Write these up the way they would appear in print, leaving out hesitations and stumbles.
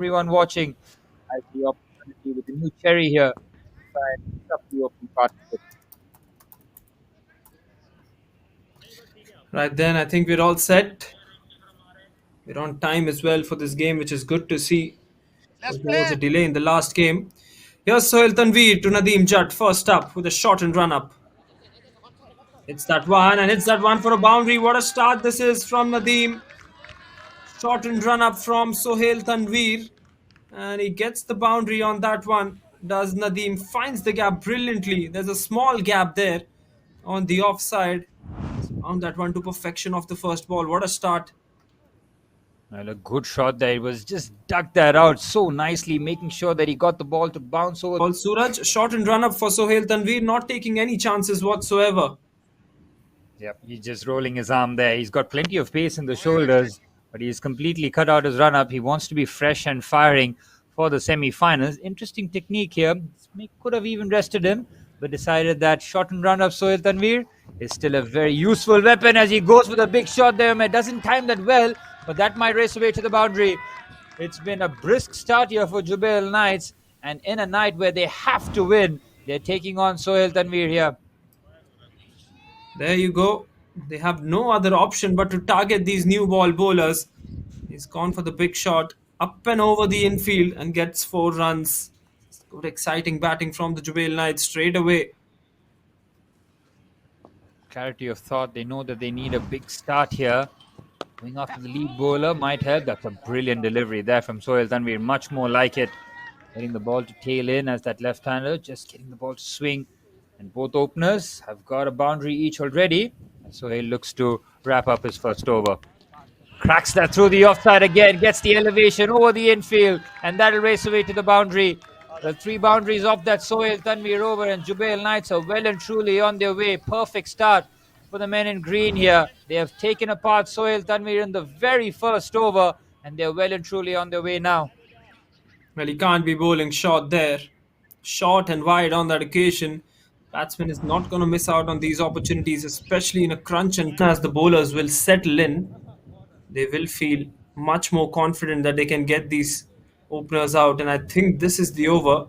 Everyone watching has the opportunity with the new cherry here to try and pick up the opening partnership. Right then, I think we're all set. We're on time as well for this game, which is good to see. Because there was a delay in the last game. Here's Sohail Tanveer to Nadeem Jatt, first up with a shot and run up. It's that one, and it's that one for a boundary. What a start this is from Nadeem. Shot and run up from Sohail Tanveer. And he gets the boundary on that one. Does Nadeem finds the gap brilliantly. There's a small gap there on the offside. Found that one to perfection off the first ball. What a start. Well, a good shot there. It was just ducked that out so nicely, making sure that he got the ball to bounce over. Ball Suraj, shot and run up for Sohail Tanveer, not taking any chances whatsoever. Yep, he's just rolling his arm there. He's got plenty of pace in the shoulders, but he's completely cut out his run up. He wants to be fresh and firing for the semi-finals. Interesting technique here. Could have even rested him, but decided that shot and run up Sohail Tanveer is still a very useful weapon as he goes with a big shot there. It doesn't time that well, but that might race away to the boundary. It's been a brisk start here for Jubail Knights, and in a night where they have to win, they're taking on Sohail Tanveer here. There you go. They have no other option but to target these new ball bowlers. He's gone for the big shot, up and over the infield, and gets 4 runs. Good, exciting batting from the Jubail Knights straight away. Clarity of thought. They know that they need a big start here. Going after the lead bowler might help. That's a brilliant delivery there from Sohail Tanveer. Much more like it. Getting the ball to tail in as that left-hander. Just getting the ball to swing. And both openers have got a boundary each already. And Sohail looks to wrap up his first over. Cracks that through the offside again. Gets the elevation over the infield. And that'll race away to the boundary. The 3 boundaries off that Sohail Tanveer over, and Jubail Knights are well and truly on their way. Perfect start for the men in green here. They have taken apart Sohail Tanveer in the very first over, and they're well and truly on their way now. Well, he can't be bowling short there. Short and wide on that occasion. Batsman is not going to miss out on these opportunities, especially in a crunch, and as the bowlers will settle in, they will feel much more confident that they can get these openers out. And I think this is the over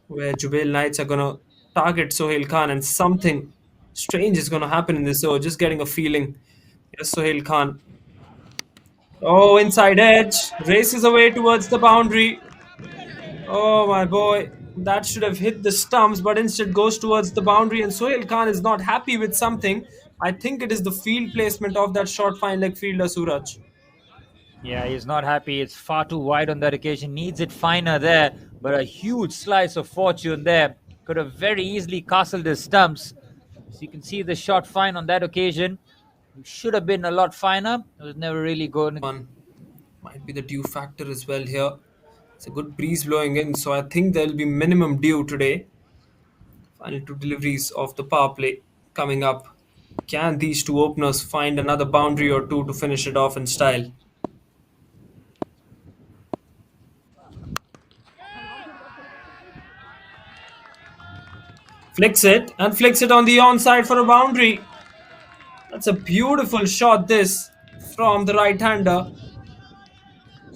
where Jubail Knights are going to target Sohail Khan, and something strange is going to happen in this over. Just getting a feeling. Yes, Sohail Khan. Oh, inside edge. Races away towards the boundary. Oh, my boy. That should have hit the stumps, but instead goes towards the boundary. And Sohail Khan is not happy with something. I think it is the field placement of that short fine leg fielder, Suraj. Yeah, he's not happy. It's far too wide on that occasion. Needs it finer there, but a huge slice of fortune there. Could have very easily castled his stumps. So you can see the shot fine on that occasion. It should have been a lot finer. It was never really good. One might be the dew factor as well here. It's a good breeze blowing in, so I think there'll be minimum dew today. Final 2 deliveries of the power play coming up. Can these two openers find another boundary or two to finish it off in style? Flicks it on the onside for a boundary. That's a beautiful shot, this from the right hander.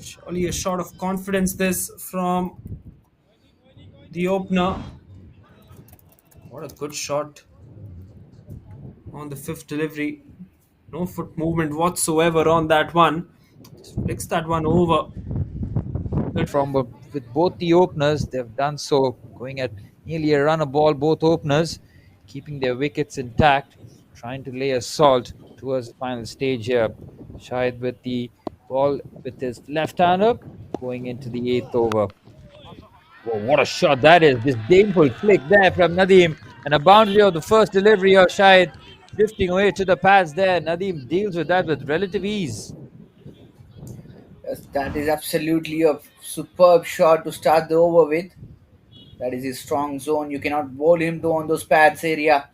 Surely a shot of confidence, this from the opener. What a good shot on the 5th delivery. No foot movement whatsoever on that one. Just flicks that one over. From with both the openers, they've done so, going at nearly a run a ball. Both openers keeping their wickets intact, trying to lay assault towards the final stage here. Shahid with the ball with his left-hander going into the 8th over. Whoa, what a shot that is! Disdainful flick there from Nadeem, and a boundary of the first delivery of Shahid, drifting away to the pads there. Nadeem deals with that with relative ease. Yes, that is absolutely a superb shot to start the over with. That is his strong zone. You cannot bowl him to on those pads area.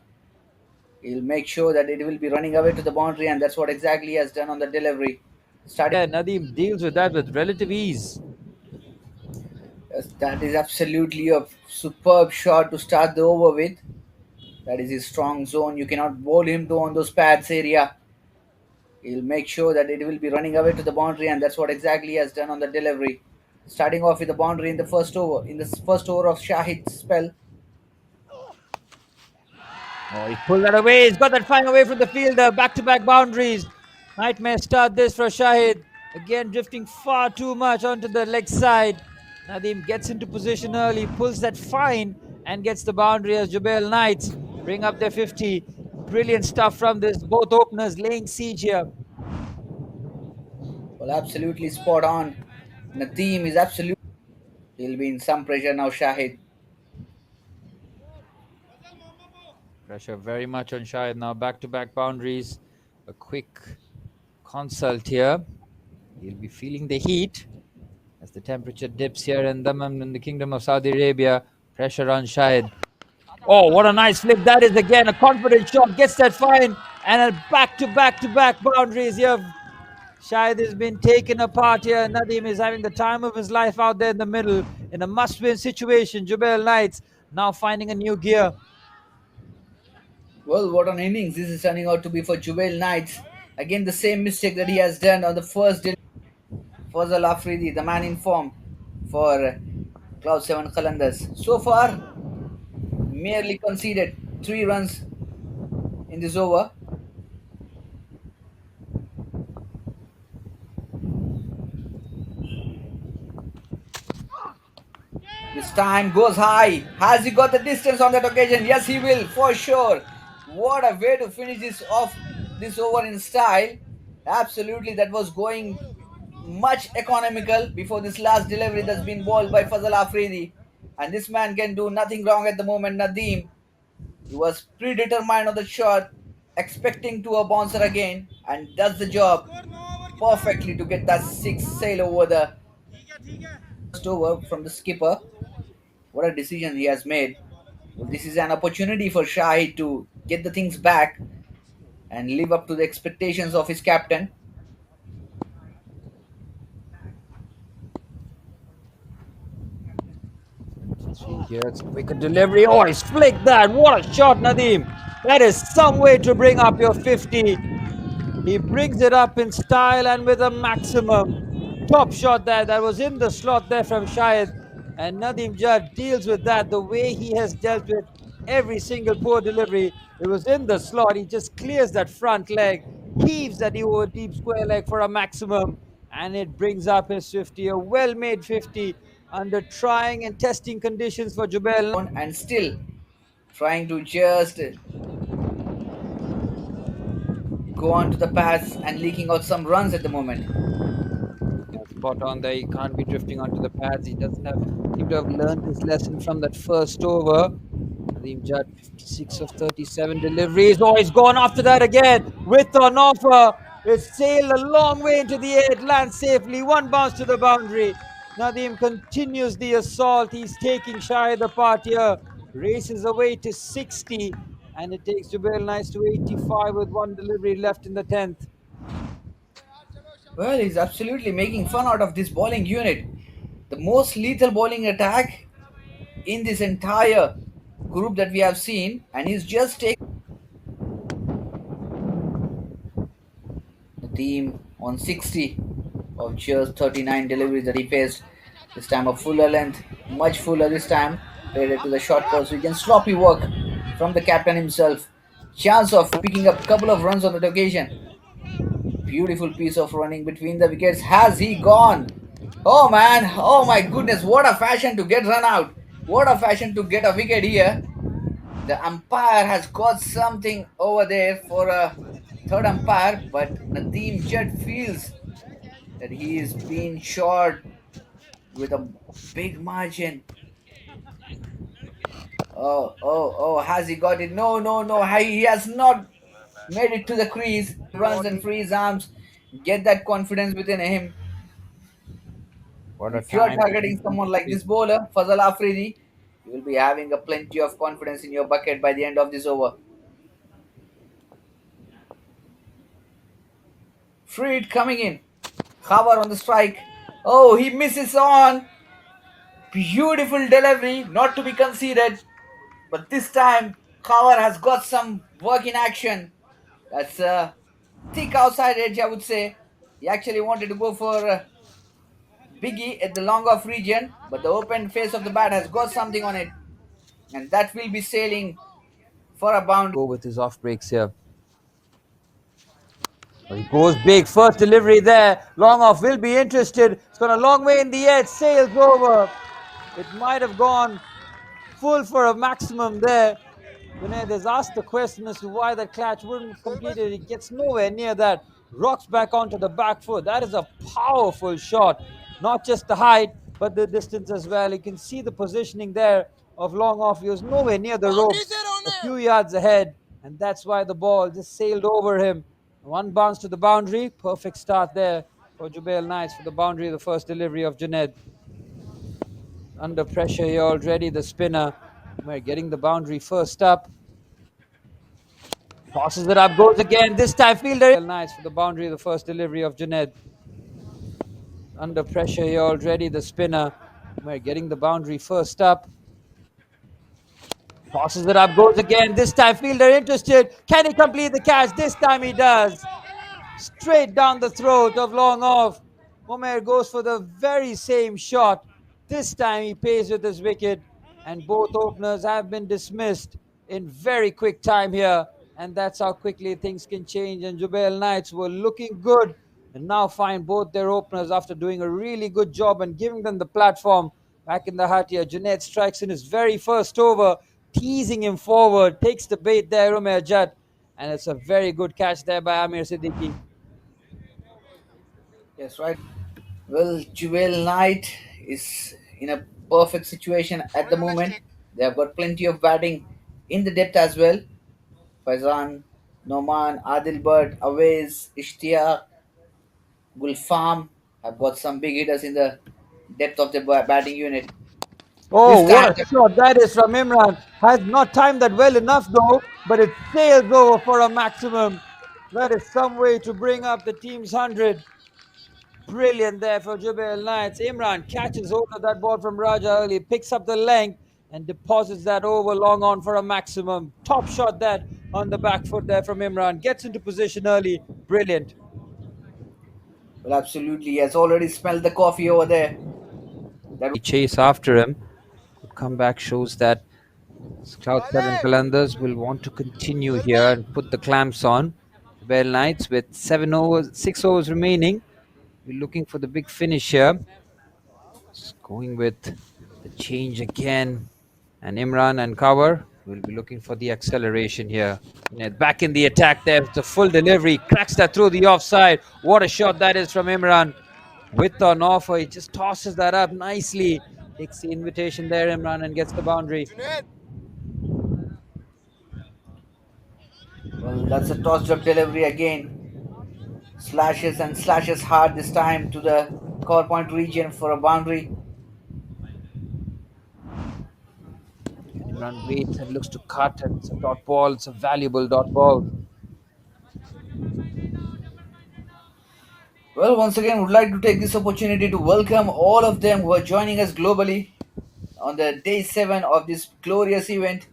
He'll make sure that it will be running away to the boundary, and that's what exactly he has done on the delivery. Starting. Yeah, Nadeem deals with that with relative ease. Yes, that is absolutely a superb shot to start the over with. That is his strong zone. You cannot bowl him to on those pads area. He'll make sure that it will be running away to the boundary, and that's what exactly he has done on the delivery. Starting off with the boundary in the first over. In the first over of Shahid's spell, Oh, he's pulled that away. He's got that flying away from the fielder. Back-to-back boundaries. Nightmare start this for Shahid. Again, drifting far too much onto the leg side. Nadim gets into position early, pulls that fine, and gets the boundary as Jubail Knights bring up their 50. Brilliant stuff from this. Both openers laying siege here. well, absolutely spot on. Nadeem is absolutely. He'll be in some pressure now, Shahid. Pressure very much on Shahid now. Back-to-back boundaries. A quick consult here. He'll be feeling the heat as the temperature dips here in Dammam in the Kingdom of Saudi Arabia. Pressure on Shahid. Oh, what a nice flip that is again. A confident shot, gets that fine, and a back-to-back-to-back boundaries here. Shahid has been taken apart here. Nadim is having the time of his life out there in the middle in a must-win situation. Jubail Knights now finding a new gear. Well, what an innings this is turning out to be for Jubail Knights. Again, the same mistake that he has done on the first delivery. Fazal Afridi, the man in form for Cloud 7 Qalandars. So far, merely conceded 3 runs in this over. This time goes high. Has he got the distance on that occasion? Yes, he will, for sure. What a way to finish this off, this over in style. Absolutely, that was going much economical before this last delivery that's been bowled by Fazal Afridi. And this man can do nothing wrong at the moment, Nadeem. He was predetermined on the shot, expecting to a bouncer again, and does the job perfectly to get that six sail over the first over from the skipper. What a decision he has made. Well, this is an opportunity for Shahid to get the things back and live up to the expectations of his captain. Here's a quicker delivery. Oh, he's flicked that. What a shot, Nadim. That is some way to bring up your 50. He brings it up in style and with a maximum. Top shot there. That was in the slot there from Shahid. And Nadim Judd deals with that the way he has dealt with every single poor delivery. It was in the slot. He just clears that front leg, heaves that over deep square leg for a maximum. And it brings up his 50. A well made 50 under trying and testing conditions for Jubail. And still trying to just go on to the pass and leaking out some runs at the moment. Yeah, spot on there. He can't be drifting onto the pads. He doesn't have seem to have learned his lesson from that first over. Nadeem Judd, 56 of 37 deliveries. Oh, he's gone after that again with an offer. It's sailed a long way into the air. It lands safely. One bounce to the boundary. Nadeem continues the assault. He's taking Shahid apart here. Races away to 60. And it takes Jubail Nice to 85 with one delivery left in the 10th. Well, he's absolutely making fun out of this bowling unit. The most lethal bowling attack in this entire group that we have seen, and he's just taking the team on 60 of just 39 deliveries that he faced. This time a fuller length, much fuller this time. Played it to the short course. Again, sloppy work from the captain himself. Chance of picking up a couple of runs on that occasion. Beautiful piece of running between the wickets. Has he gone? Oh man, oh my goodness, what a fashion to get run out. What a fashion to get a wicket here. The umpire has got something over there for a third umpire, but Nadeem Judd feels that he is being short with a big margin. Oh, has he got it? No, no, no, he has not made it to the crease. Runs and free his arms, get that confidence within him. What And a if you are time to targeting someone like this bowler, Fazal Afridi, you will be having a plenty of confidence in your bucket by the end of this over. Freed coming in. Khabar on the strike. Oh, he misses on. Beautiful delivery, not to be conceded. But this time, Khabar has got some work in action. That's a thick outside edge, I would say. He actually wanted to go for biggie at the long off region, but the open face of the bat has got something on it, and that will be sailing for a boundary. Go with his off breaks here. Well, he goes big. First delivery there. Long off will be interested. It's gone a long way in the air. It sails over. It might have gone full for a maximum there. Junaid has asked the question as to why that catch wouldn't complete it. He gets nowhere near that. Rocks back onto the back foot. That is a powerful shot. Not just the height, but the distance as well. You can see the positioning there of long off. He was nowhere near the ropes, a few yards ahead, and that's why the ball just sailed over him. One bounce to the boundary. Perfect start there for Jubail Knights for the boundary, the first delivery of Junaid. Under pressure here already, the spinner. We're getting the boundary first up. Tosses it up, goes again. This time, fielder. Nice for the boundary, the first delivery of Junaid. Under pressure here already, the spinner. We're getting the boundary first up. Tosses it up, goes again. This time, fielder interested. Can he complete the catch? This time he does. Straight down the throat of long off. Umair goes for the very same shot. This time he pays with his wicket, and both openers have been dismissed in very quick time here. And that's how quickly things can change. And Jubail Knights were looking good and now find both their openers after doing a really good job and giving them the platform back in the hut here. Junaid strikes in his very first over, teasing him forward, takes the bait there, Umair Jat, and it's a very good catch there by Amir Siddiqui. Yes, right. Well, Jubail Knight is in a perfect situation at the moment. They have got plenty of batting in the depth as well. Faizan, Noman, Adilbert, Awais, Ishtiyaq, Gulfam have got some big hitters in the depth of the batting unit. Oh, This time, what a shot that is from Imran. Has not timed that well enough though, but it sails over for a maximum. That is some way to bring up the team's 100. Brilliant there for Jubail Knights. Imran catches hold of that ball from Raja early, picks up the length and deposits that over long on for a maximum. Top shot that on the back foot there from Imran. Gets into position early. Brilliant. well, absolutely, he has already smelled the coffee over there. That Chase after him. Good comeback shows that Cloud 7 Qalandars will want to continue here and put the clamps on. Jubail Knights with 6 overs remaining. We're looking for the big finish here. Just going with the change again. And Imran and Cover will be looking for the acceleration here. Back in the attack there. It's a full delivery. Cracks that through the offside. What a shot that is from Imran. With an offer, he just tosses that up nicely. Takes the invitation there, Imran, and gets the boundary. well, that's a tossed up delivery again. Slashes and slashes hard this time to the cover point region for a boundary. And Imran waits and looks to cut, and it's a dot ball. It's a valuable dot ball. Well, once again, would like to take this opportunity to welcome all of them who are joining us globally on the day 7 of this glorious event,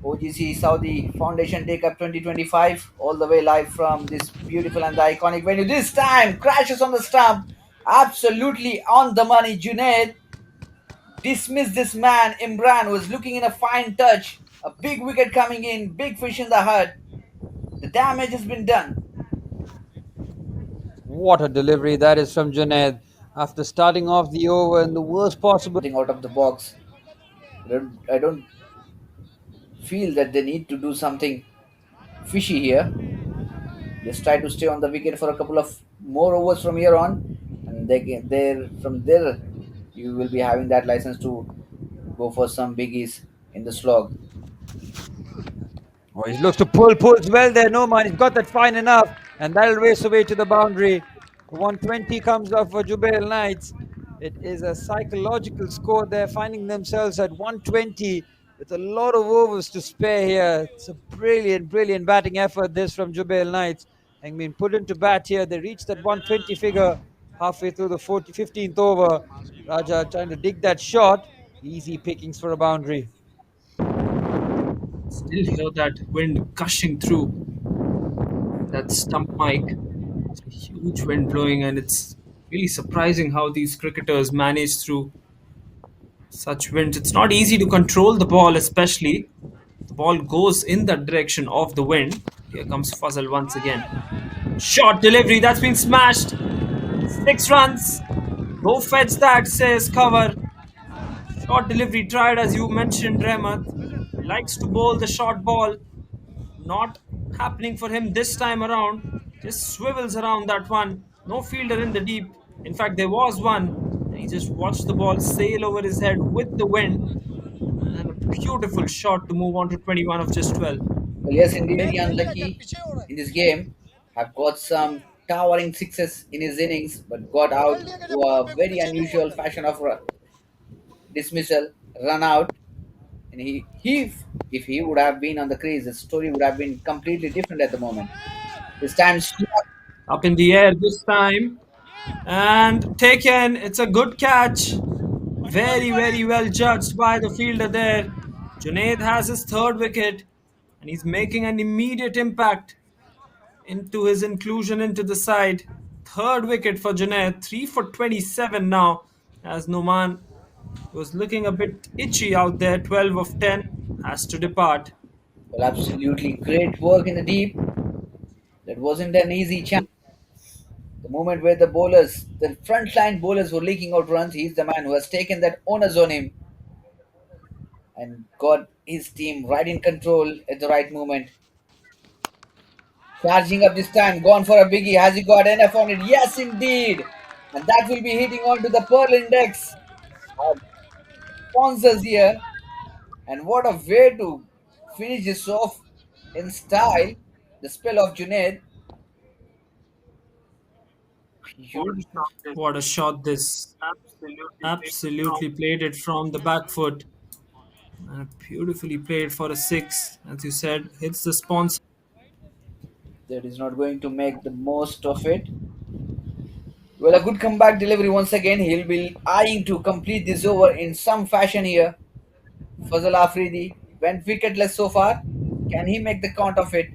OGC Saudi Foundation Day Cup 2025, all the way live from this beautiful and the iconic venue. This time, crashes on the stump, absolutely on the money. Junaid dismissed this man, Imran, who was looking in a fine touch. A big wicket coming in, big fish in the hut. The damage has been done. What a delivery that is from Junaid. After starting off the over in the worst possible. Something out of the box. I don't feel that they need to do something fishy here. Just try to stay on the wicket for a couple of more overs from here on, and from there you will be having that license to go for some biggies in the slog. Oh, he looks to pulls well there. No man, he's got that fine enough, and that'll race away to the boundary. 120 comes up for Jubail Knights. It is a psychological score there, finding themselves at 120 with a lot of overs to spare here. It's a brilliant, brilliant batting effort this from Jubail Knights. I mean, put into bat here. They reached that 120 figure halfway through the 15th over. Raja trying to dig that shot. Easy pickings for a boundary. Still hear that wind gushing through that stump mic. It's a huge wind blowing, and it's Really surprising how these cricketers manage through such winds. It's not easy to control the ball, especially the ball goes in that direction of the wind. Here comes Fuzzle once again. Short delivery that's been smashed. 6 runs. Go fetch that, says cover. Short delivery tried, as you mentioned, Rehmat. Likes to bowl the short ball. Not happening for him this time around. Just swivels around that one. No fielder in the deep. In fact, there was one, and he just watched the ball sail over his head with the wind. And a beautiful shot to move on to 21 of just 12. Well, yes, indeed, very unlucky in this game. Have got some towering sixes in his innings, but got out to a very unusual fashion of dismissal, run out. And if he would have been on the crease, the story would have been completely different at the moment. This time, Up in the air this time. And taken. It's a good catch. Very, very well judged by the fielder there. Junaid has his third wicket, and he's making an immediate impact into his inclusion into the side. Third wicket for Junaid, 3 for 27 now, as Noman was looking a bit itchy out there. 12 of 10 has to depart. well, absolutely great work in the deep. That wasn't an easy chance. The moment where the front line bowlers were leaking out runs, he's the man who has taken that onus on him and got his team right in control at the right moment. Charging up this time, gone for a biggie. Has he got enough on it? Yes, indeed. And that will be hitting onto the Pearl Index. Our sponsors here. And what a way to finish this off in style. The spell of Junaid. Huge. What a shot this. Absolutely played it from the back foot. And beautifully played for a six. As you said, hits the sponsor. That is not going to make the most of it. Well, a good comeback delivery once again. He'll be eyeing to complete this over in some fashion here. Fazal Afridi went wicketless so far. Can he make the count of it?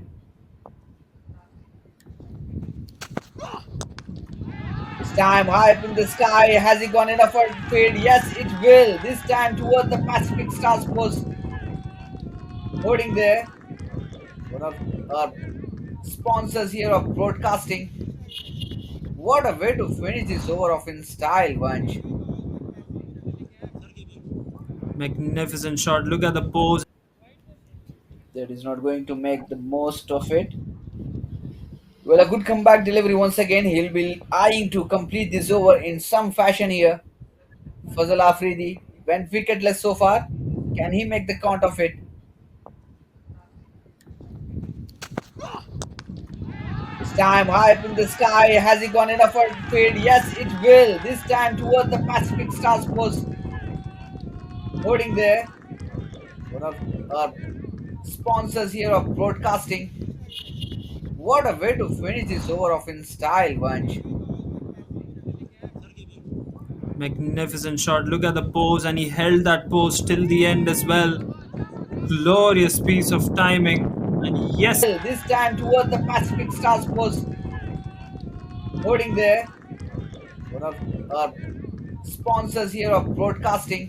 This time high up in the sky. Has he gone enough for fade? Yes, it will. This time towards the Pacific Stars post. Holding there. One of our sponsors here of broadcasting. What a way to finish this over off in style, Vanch. Magnificent shot. Look at the pose. That is not going to make the most of it. Well, a good comeback delivery once again. He'll be eyeing to complete this over in some fashion here. Fazal Afridi went wicketless so far. Can he make the count of it? This time high up in the sky. Has he gone enough for fade? Yes, it will. This time towards the Pacific Stars post. Holding there. One of our sponsors here of broadcasting. What a way to finish this over off in style, Vanch. Magnificent shot. Look at the pose, and he held that pose till the end as well. Glorious piece of timing. And yes, This time towards the Pacific Stars post. Holding there. One of our sponsors here of broadcasting.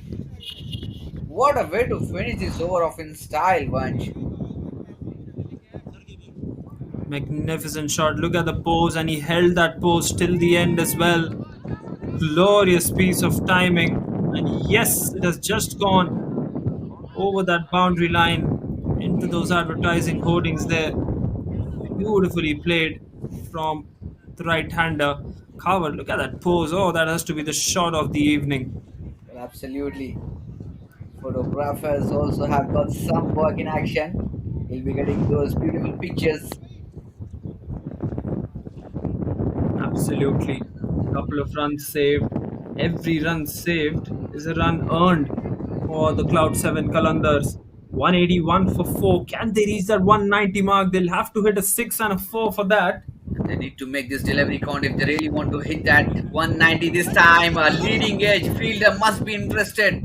What a way to finish this over off in style, Vanch. magnificent shot. Look at the pose, and he held that pose till the end as well. Glorious piece of timing. And yes, it has just gone over that boundary line into those advertising hoardings there. Beautifully played from the right hander. Covered. Look at that pose. Oh, that has to be the shot of the evening. Well, absolutely. Photographers also have got some work in action. He'll be getting those beautiful pictures. Absolutely. Couple of runs saved. Every run saved is a run earned for the Cloud 7 Qalandars. 181 for 4. Can they reach that 190 mark? They'll have to hit a 6 and a 4 for that. They need to make this delivery count if they really want to hit that 190 this time. A leading edge fielder must be interested.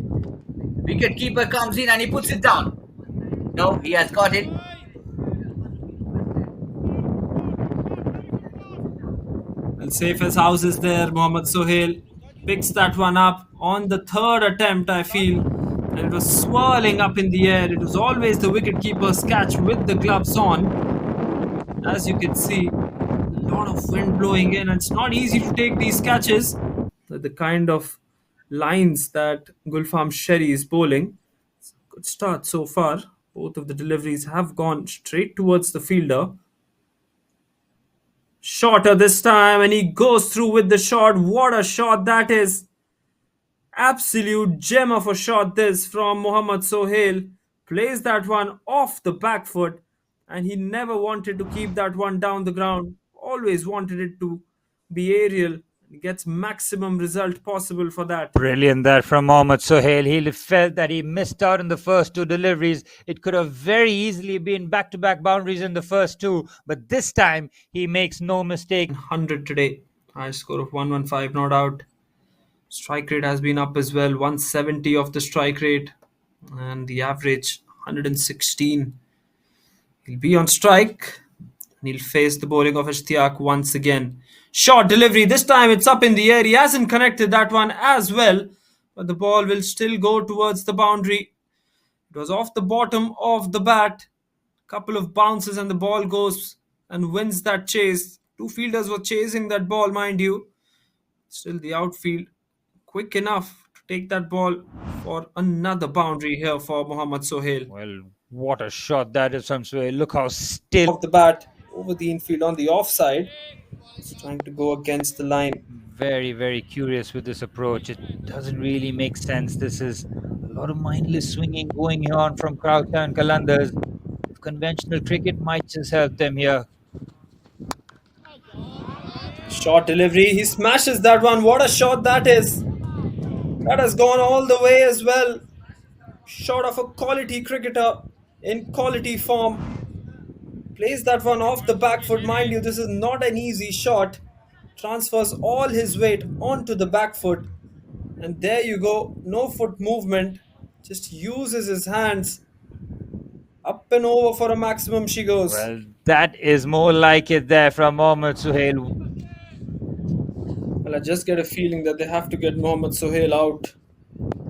Wicket keeper comes in and he puts it down. No, he has got it. Well, safe as houses there. Mohammad Sohail picks that one up on the third attempt, I feel. And it was swirling up in the air. It was always the wicketkeeper's catch with the gloves on. As you can see, a lot of wind blowing in. And it's not easy to take these catches. The kind of lines that Gulfam Sherry is bowling. Good start so far. Both of the deliveries have gone straight towards the fielder. Shorter this time, and he goes through with the shot. What a shot that is! Absolute gem of a shot this from Mohammad Sohail. Plays that one off the back foot, and he never wanted to keep that one down the ground. Always wanted it to be aerial. He gets maximum result possible for that. Brilliant that from Mohammad Sohail. He felt that he missed out on the first two deliveries. It could have very easily been back-to-back boundaries in the first two, but this time he makes no mistake. 100 today. High score of 115, not out. Strike rate has been up as well. 170 of the strike rate, and the average 116. He'll be on strike, and he'll face the bowling of Ishtiaq once again. Short delivery. This time it's up in the air. He hasn't connected that one as well, but the ball will still go towards the boundary. It was off the bottom of the bat. Couple of bounces and the ball goes and wins that chase. Two fielders were chasing that ball, mind you. Still the outfield quick enough to take that ball for another boundary here for Mohammad Sohail. Well, what a shot that is from Sohail. Look how still Off the bat over the infield on the offside. He's trying to go against the line. very, very curious with this approach. It doesn't really make sense. This is a lot of mindless swinging going on from Croucher and Qalandars. Conventional cricket might just help them here. Short delivery. He smashes that one. What a shot that is. That has gone all the way as well. Shot of a quality cricketer in quality form. Plays that one off the back foot. Mind you, this is not an easy shot. Transfers all his weight onto the back foot. And there you go. No foot movement. Just uses his hands. Up and over for a maximum she goes. Well, that is more like it there from Mohammad Sohail. Well, I just get a feeling that they have to get Mohammad Sohail out.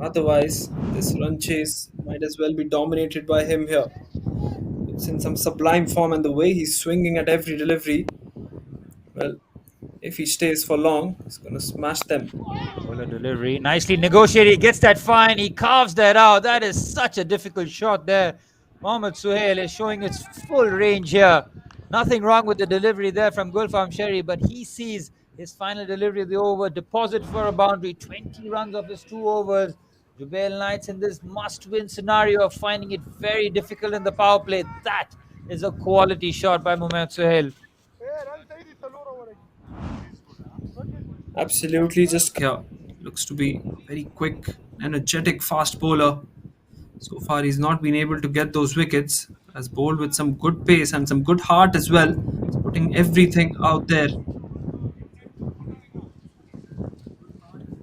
Otherwise, this run chase might as well be dominated by him here. It's in some sublime form, and the way he's swinging at every delivery, well, if he stays for long, he's going to smash them. Bowler delivery. Nicely negotiated. He gets that fine. He carves that out. That is such a difficult shot there. Mohammad Sohail is showing its full range here. Nothing wrong with the delivery there from Gulfam Sherry, but he sees his final delivery of the over, deposit for a boundary, 20 runs of his 2 overs. Jubail Knights in this must-win scenario of finding it very difficult in the power play. That is a quality shot by Mohammad Sohail. Absolutely, just here. Looks to be very quick, energetic, fast bowler. So far, he's not been able to get those wickets. Has bowled with some good pace and some good heart as well. He's putting everything out there.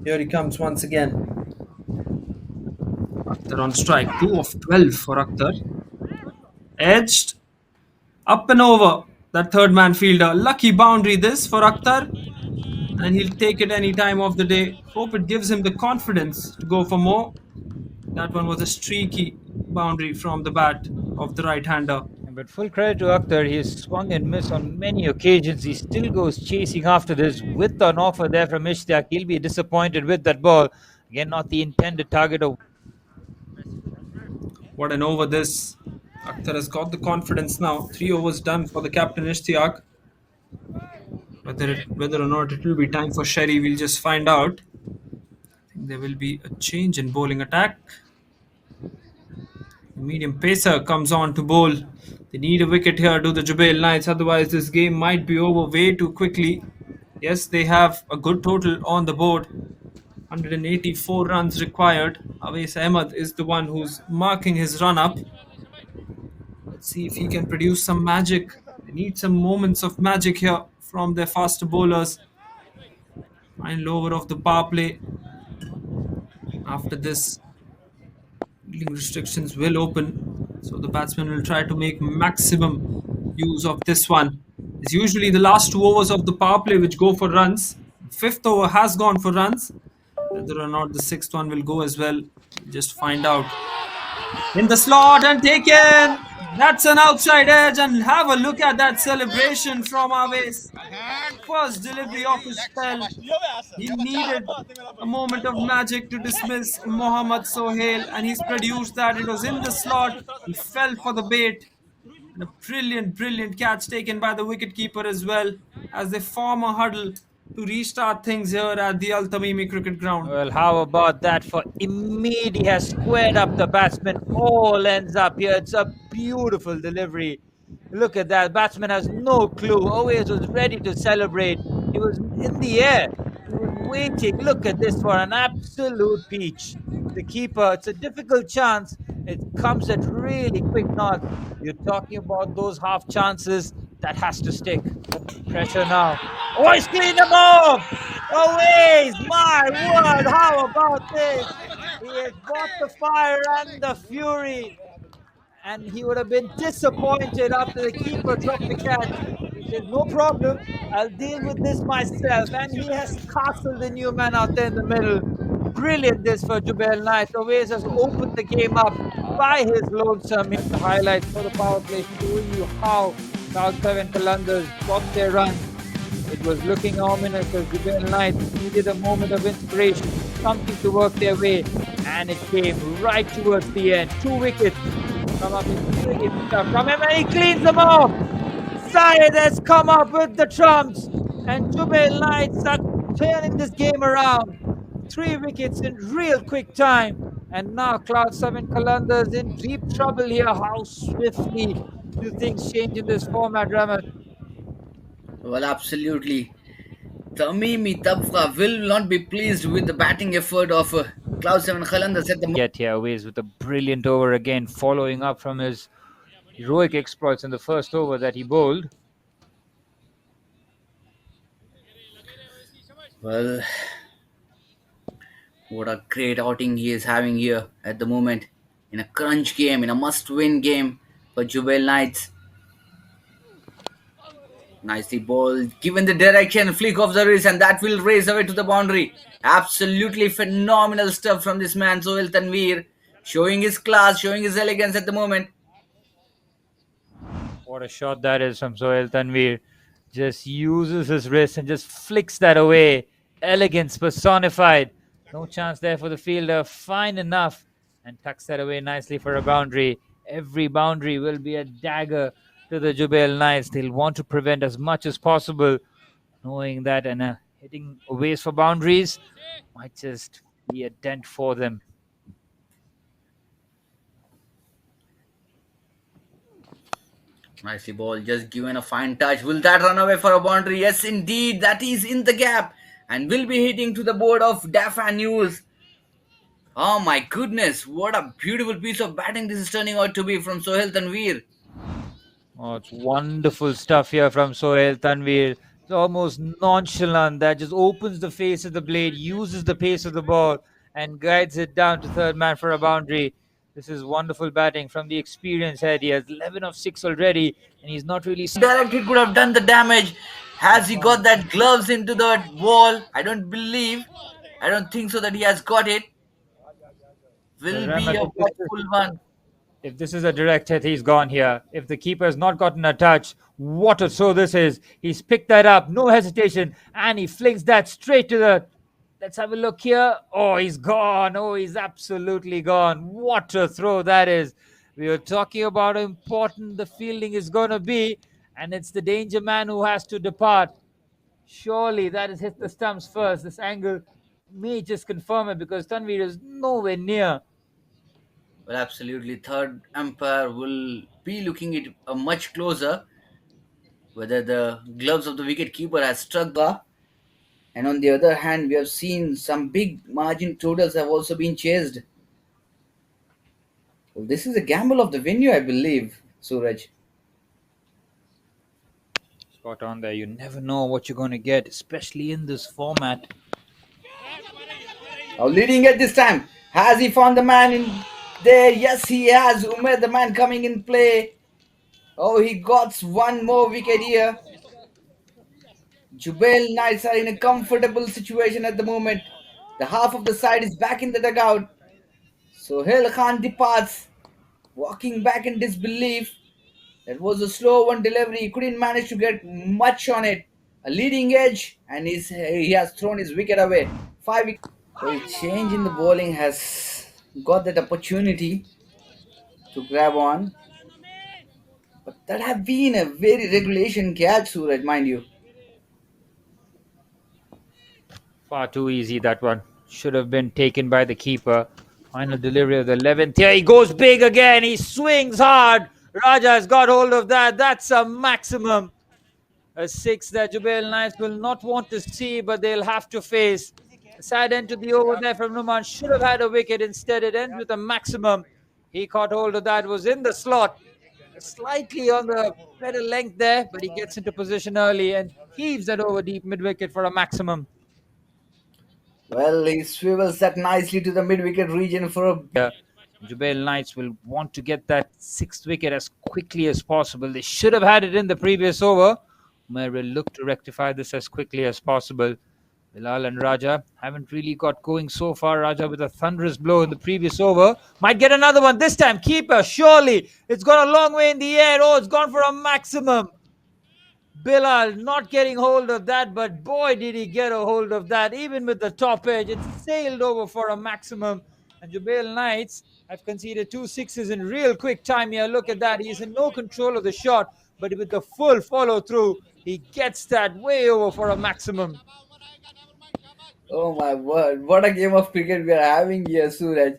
Here he comes once again. Akhtar on strike. 2 of 12 for Akhtar. Edged. Up and over. That third man fielder. Lucky boundary this for Akhtar. And he'll take it any time of the day. Hope it gives him the confidence to go for more. That one was a streaky boundary from the bat of the right-hander. But full credit to Akhtar. He has swung and missed on many occasions. He still goes chasing after this with an offer there from Ishtiaq. He'll be disappointed with that ball. Again, not the intended target of... What an over this. Akhtar has got the confidence now. 3 overs done for the captain Ishtiaq. Whether or not it will be time for Sherry, we'll just find out. I think there will be a change in bowling attack. The medium pacer comes on to bowl. They need a wicket here to the Jubail Knights, otherwise this game might be over way too quickly. Yes, they have a good total on the board. 184 runs required. Awais Ahmed is the one who's marking his run up. Let's see if he can produce some magic. They need some moments of magic here from their faster bowlers. Final over of the power play. After this, fielding restrictions will open, so the batsman will try to make maximum use of this one. It's usually the last 2 overs of the power play which go for runs. The fifth over has gone for runs. Whether or not the sixth one will go as well, we'll just find out. In the slot and taken. That's an outside edge, and have a look at that celebration from Aves. First delivery of his spell. He needed a moment of magic to dismiss Mohammad Sohail, and he's produced that. It was in the slot. He fell for the bait. And a brilliant, brilliant catch taken by the wicketkeeper as well, as they form a huddle to restart things here at the Al Tamimi cricket ground. Well, how about that for immediate? He has squared up the batsman. All ends up here. It's a beautiful delivery. Look at that. Batsman has no clue. Always was ready to celebrate. He was in the air. He was waiting. Look at this for an absolute peach. The keeper, it's a difficult chance. It comes at really quick knots. You're talking about those half chances. That has to stick. Pressure now. Oh, he's cleaned them off. Always, my word, how about this? He has got the fire and the fury, and he would have been disappointed after the keeper dropped the catch. He said, no problem, I'll deal with this myself. And he has castled the new man out there in the middle. Brilliant this for Jubail Knight. Always has opened the game up by his lonesome. The highlights for the power play showing you how Khalsa and Qalandars got their run. It was looking ominous as Jubail Knight needed a moment of inspiration, something to work their way, and it came right towards the end. 2 wickets come up in brilliant stuff from him, and he cleans them off. Syed has come up with the trumps, and Jubail Knights are turning this game around. 3 wickets in real quick time, and now Cloud7 Qalandars in deep trouble here. How swiftly do things change in this format, Raman? Well, absolutely. Tamimi Tabqa will not be pleased with the batting effort of Cloud7 Qalandars at the moment. Get here ways with a brilliant over again, following up from his heroic exploits in the first over that he bowled. Well, what a great outing he is having here at the moment. In a crunch game, in a must-win game for Jubail Knights. Nicely bowled, given the direction, flick of the wrist, and that will race away to the boundary. Absolutely phenomenal stuff from this man, Sohail Tanveer, showing his class, showing his elegance at the moment. What a shot that is from Sohail Tanveer. Just uses his wrist and just flicks that away. Elegance personified. No chance there for the fielder. Fine enough. And tucks that away nicely for a boundary. Every boundary will be a dagger to the Jubail Knights. They'll want to prevent as much as possible, knowing that and hitting ways for boundaries might just be a dent for them. Nicely ball, just given a fine touch. Will that run away for a boundary? Yes, indeed, that is in the gap and will be hitting to the board of Dafa News. Oh my goodness, what a beautiful piece of batting this is turning out to be from Sohail Tanveer. Oh, it's wonderful stuff here from Sohail Tanveer. It's almost nonchalant. That just opens the face of the blade, uses the pace of the ball, and guides it down to third man for a boundary. This is wonderful batting from the experienced head. He has 11 of 6 already, and he's not really. Direct hit could have done the damage. Has he got that gloves into the wall? I don't think so that he has got it. Will be a full one. If this is a direct hit, he's gone here. If the keeper has not gotten a touch, what a throw this is. He's picked that up, no hesitation, and he flings that straight to the. Let's have a look here. Oh, he's gone. Oh, he's absolutely gone. What a throw that is. We were talking about how important the fielding is going to be, and it's the danger man who has to depart. Surely that has hit the stumps first. This angle may just confirm it because Tanveer is nowhere near. Well, absolutely. Third umpire will be looking at it much closer. Whether the gloves of the wicket keeper has struck the. And on the other hand, we have seen some big margin totals have also been chased. Well, this is a gamble of the venue, I believe, Suraj. Spot on there. You never know what you're going to get, especially in this format. Now leading at this time. Has he found the man in there? Yes, he has. Umer, the man coming in play. Oh, he got one more wicket here. Jubail Knights are in a comfortable situation at the moment. The half of the side is back in the dugout. Sohail Khan departs, walking back in disbelief. That was a slow one delivery. He couldn't manage to get much on it. A leading edge, and he has thrown his wicket away. 5 wickets. Well, change in the bowling has got that opportunity to grab on, but that have been a very regulation catch, Suraj, mind you. Far too easy, that one. Should have been taken by the keeper. Final delivery of the 11th. Here he goes big again. He swings hard. Raja has got hold of that. That's a maximum. A six that Jubail Knights will not want to see, but they'll have to face. A sad end to the over there from Numan. Should have had a wicket. Instead, it ends with a maximum. He caught hold of that. Was in the slot. Slightly on the better length there, but he gets into position early and heaves that over deep mid wicket for a maximum. Well, he swivels that nicely to the mid wicket region for a. Yeah, Jubail Knights will want to get that sixth wicket as quickly as possible. They should have had it in the previous over. Umair will look to rectify this as quickly as possible. Bilal and Raja haven't really got going so far. Raja with a thunderous blow in the previous over. Might get another one this time. Keeper, surely. It's gone a long way in the air. Oh, it's gone for a maximum. Bilal not getting hold of that, but boy, did he get a hold of that. Even with the top edge, it sailed over for a maximum. And Jubail Knights have conceded two sixes in real quick time here. Look at that. He's in no control of the shot, but with the full follow through, he gets that way over for a maximum. Oh my word, what a game of cricket we are having here, Suraj.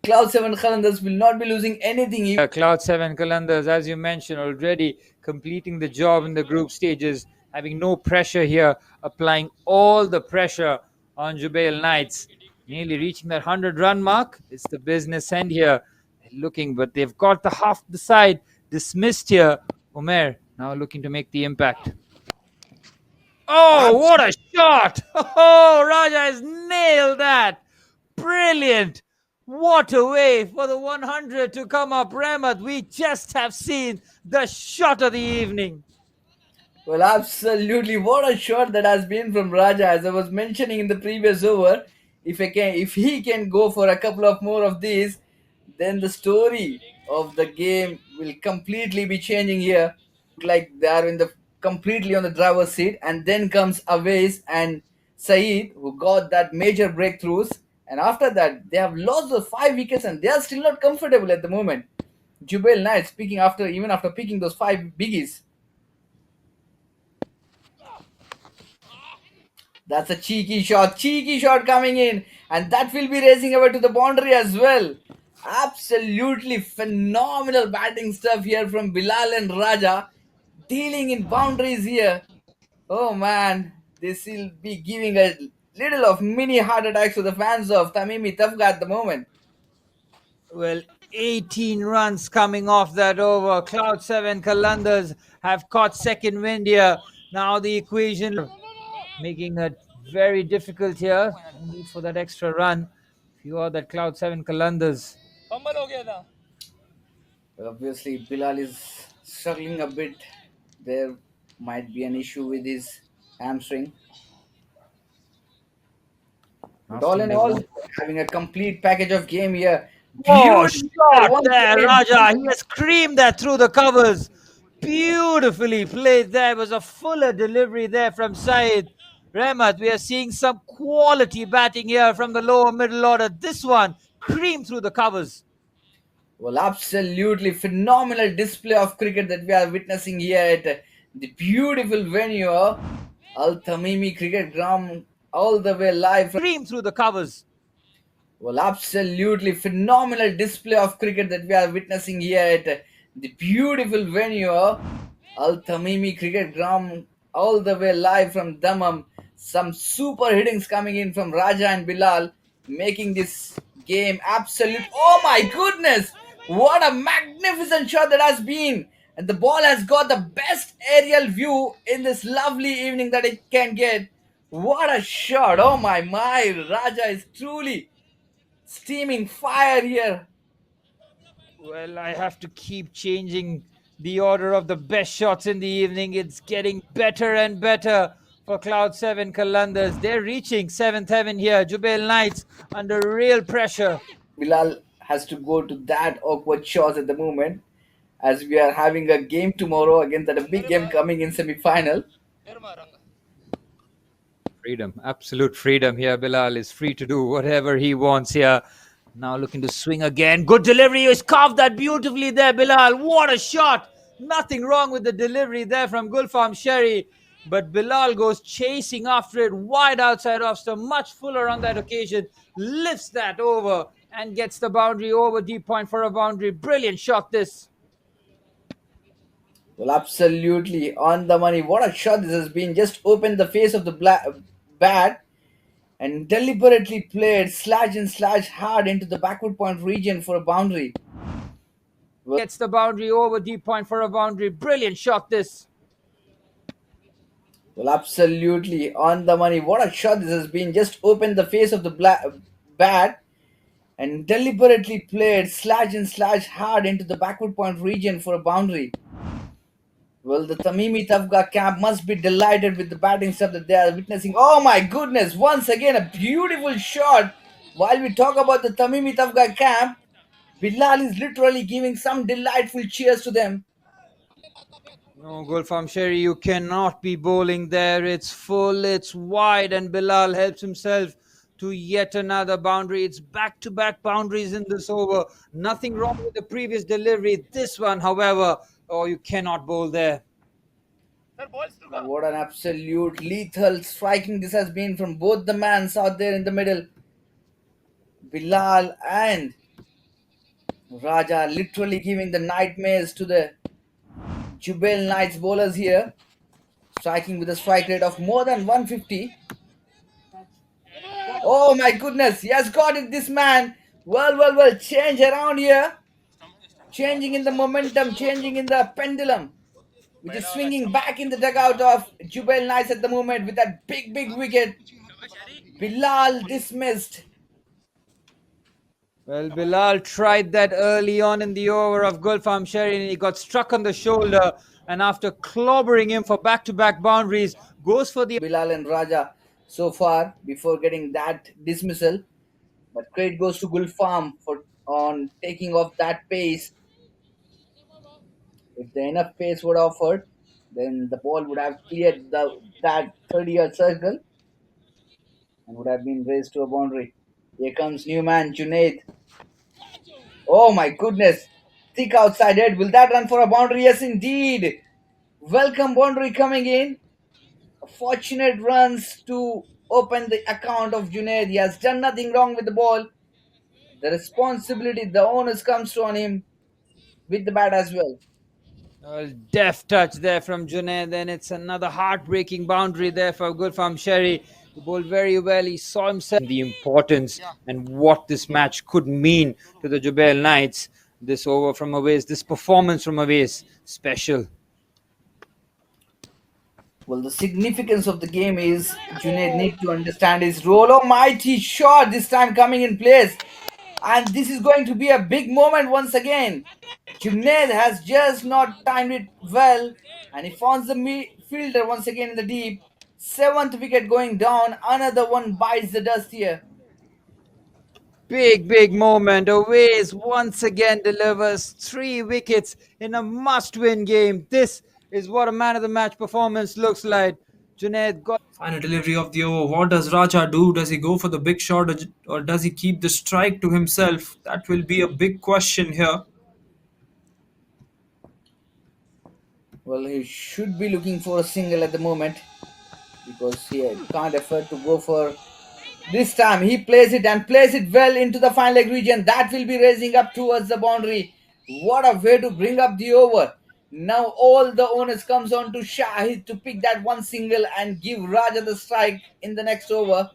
Cloud 7 Qalandars will not be losing anything. Cloud 7 Qalandars, as you mentioned, already completing the job in the group stages, having no pressure here, applying all the pressure on Jubail Knights. Nearly reaching that 100-run mark. It's the business end here. They're looking, but they've got the half the side dismissed here. Umair now looking to make the impact. Oh, what a shot! Oh, Raja has nailed that. Brilliant. What a way for the 100 to come up, Rahmat. We just have seen the shot of the evening. Well, absolutely. What a shot that has been from Raja. As I was mentioning in the previous over, if he can go for a couple of more of these, then the story of the game will completely be changing here. Like they are in the completely on the driver's seat, and then comes Awais and Saeed, who got that major breakthroughs. And after that, they have lost those 5 wickets, and they are still not comfortable at the moment. Jubail Knight speaking after even after picking those 5 biggies. That's a cheeky shot coming in, and that will be racing away to the boundary as well. Absolutely phenomenal batting stuff here from Bilal and Raja, dealing in boundaries here. Oh man, this will be giving a little of mini heart attacks to the fans of Tamimi Tafga at the moment. Well, 18 runs coming off that over. Cloud 7 Qalandars have caught second wind here. Now the equation making it very difficult here. No need for that extra run. If you are that Cloud 7 Qalandars. Obviously, Bilal is struggling a bit. There might be an issue with his hamstring. But all Asking in they all, want. having a complete package of game here. Oh, Beautiful shot once there, again. Raja. He has screamed that through the covers. Beautifully played there. Was a fuller delivery there from Saeed. Rahmat, we are seeing some quality batting here from the lower middle order. This one creamed through the covers. Well, absolutely phenomenal display of cricket that we are witnessing here at the beautiful venue, Al Tamimi Cricket Ground, all the way live from. Creamed through the covers. Well, absolutely phenomenal display of cricket that we are witnessing here at the beautiful venue, Al Tamimi Cricket Ground, all the way live from Dammam. Some super hittings coming in from Raja and Bilal, making this game absolute. Oh my goodness! What a magnificent shot that has been! And the ball has got the best aerial view in this lovely evening that it can get. What a shot! Oh my! Raja is truly steaming fire here. Well, I have to keep changing the order of the best shots in the evening. It's getting better and better for Cloud 7 Qalandars. They're reaching 7th heaven here. Jubail Knights under real pressure. Bilal has to go to that awkward shots at the moment, as we are having a game tomorrow against that a big game coming in semi-final. Freedom, absolute freedom here. Bilal is free to do whatever he wants here. Now looking to swing again. Good delivery. He's carved that beautifully there, Bilal. What a shot. Nothing wrong with the delivery there from Gulfam Sherry. But Bilal goes chasing after it wide outside off, so much fuller on that occasion. Lifts that over and gets the boundary over deep point for a boundary. Brilliant shot this. Well, absolutely on the money. What a shot this has been. Just opened the face of the bat and deliberately played slash and slash hard into the backward point region for a boundary. Well, Gets the boundary over deep point for a boundary. Brilliant shot this. well, absolutely on the money. What a shot this has been. Just opened the face of the bat and deliberately played slash and slash hard into the backward point region for a boundary. Well, the Tamimi Tafga camp must be delighted with the batting stuff that they are witnessing. Oh my goodness, once again a beautiful shot. While we talk about the Tamimi Tafga camp, Bilal is literally giving some delightful cheers to them. No, Gulfam Sherry, you cannot be bowling there. It's full, it's wide, and Bilal helps himself to yet another boundary. It's back-to-back boundaries in this over. Nothing wrong with the previous delivery. This one, however, oh, you cannot bowl there. What an absolute lethal striking this has been from both the mans out there in the middle. Bilal and Raja literally giving the nightmares to the Jubail Knights bowlers here. Striking with a strike rate of more than 150. Oh my goodness, he has got it, this man. Well, change around here. Changing in the momentum, changing in the pendulum, which is swinging back in the dugout of Jubail Knights at the moment with that big wicket. Bilal dismissed. Well, Bilal tried that early on in the over of Gulfam Sherry, and he got struck on the shoulder. And after clobbering him for back-to-back boundaries, goes for the Bilal and Raja so far before getting that dismissal. But credit goes to Gulfam for on taking off that pace. If the enough pace would offered, then the ball would have cleared that 30-yard circle and would have been raised to a boundary. Here comes new man Junaid. Oh my goodness. Thick outside head. Will that run for a boundary? Yes, indeed. Welcome boundary coming in. Fortunate runs to open the account of Junaid. He has done nothing wrong with the ball. The responsibility, the onus comes on him with the bat as well. deft touch there from Junaid. Then it's another heartbreaking boundary there for Gulfam Sherry. He bowled very well. He saw himself the importance and what this match could mean to the Jubail Knights. This over from Awais, this performance from Awais, special. Well, the significance of the game is Junaid need to understand his role. Oh, mighty shot this time coming in place. And this is going to be a big moment once again. Junaid has just not timed it well. And he finds the fielder once again in the deep. 7th wicket going down. Another one bites the dust here. Big moment. Awais once again delivers 3 wickets in a must-win game. This is what a man of the match performance looks like. Junaid got Final delivery of the over. What does Raja do? Does he go for the big shot or does he keep the strike to himself? That will be a big question here. Well, he should be looking for a single at the moment because he can't afford to go for this time. He plays it and plays it well into the final leg region. That will be raising up towards the boundary. What a way to bring up the over. Now all the onus comes on to Shahid to pick that one single and give Raja the strike in the next over.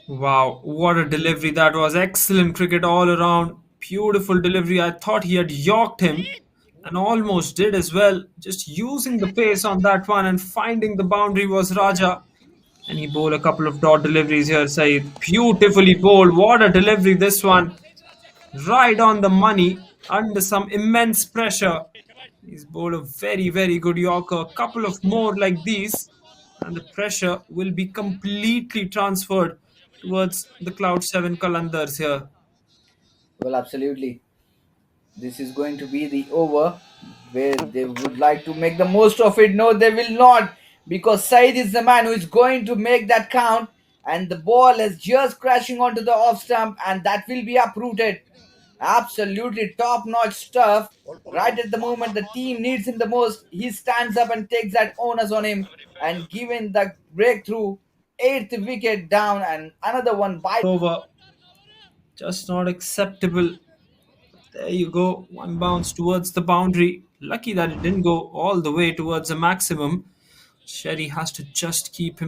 Wow, what a delivery that was. Excellent cricket all around. Beautiful delivery. I thought he had yorked him and almost did as well. Just using the pace on that one and finding the boundary was Raja. And he bowled a couple of dot deliveries here, Saeed. Beautifully bowled. What a delivery this one. Right on the money. under some immense pressure. He's bowled a very, very good Yorker. A couple of more like these, and the pressure will be completely transferred towards the Cloud 7 Qalandars here. Well, absolutely. This is going to be the over where they would like to make the most of it. No, they will not, because Said is the man who is going to make that count, and the ball is just crashing onto the off stump, and that will be uprooted. Absolutely top notch stuff. Right at the moment the team needs him the most, he stands up and takes that onus on him, and given the breakthrough, eighth wicket down, and another one by. Over, just not acceptable. There you go. One bounce towards the boundary. Lucky that it didn't go all the way towards the maximum. Sherry has to just keep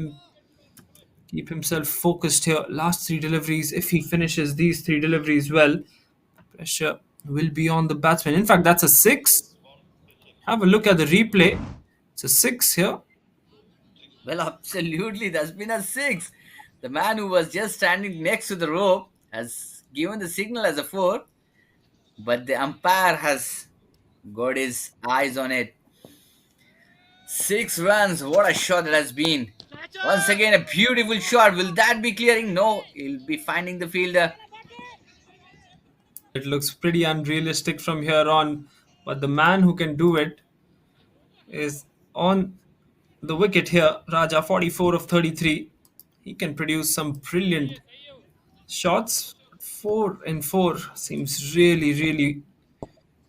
himself focused here. Last three deliveries. If he finishes these three deliveries well, pressure will be on the batsman. In fact, that's a six. Have a look at the replay. It's a six here. Well, absolutely, that's been a six. The man who was just standing next to the rope has given the signal as a four, but the umpire has got his eyes on it. 6 runs, what a shot that has been. Once again, a beautiful shot. Will that be clearing? No, he'll be finding the fielder. It looks pretty unrealistic from here on, but the man who can do it is on the wicket here. Raja, 44 of 33. He can produce some brilliant shots. 4 in 4 seems really, really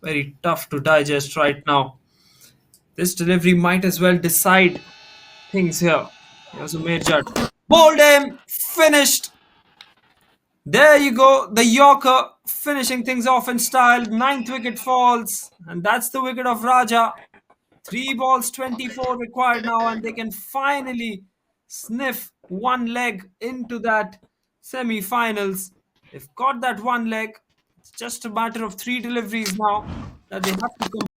very tough to digest right now. This delivery might as well decide things here. Here's Umair Judd. Bowled him, finished. There you go, the Yorker finishing things off in style. Ninth wicket falls, and that's the wicket of Raja. 3 balls, 24 required now, and they can finally sniff one leg into that semi-finals. They've got that one leg. It's just a matter of three deliveries now that they have to complete.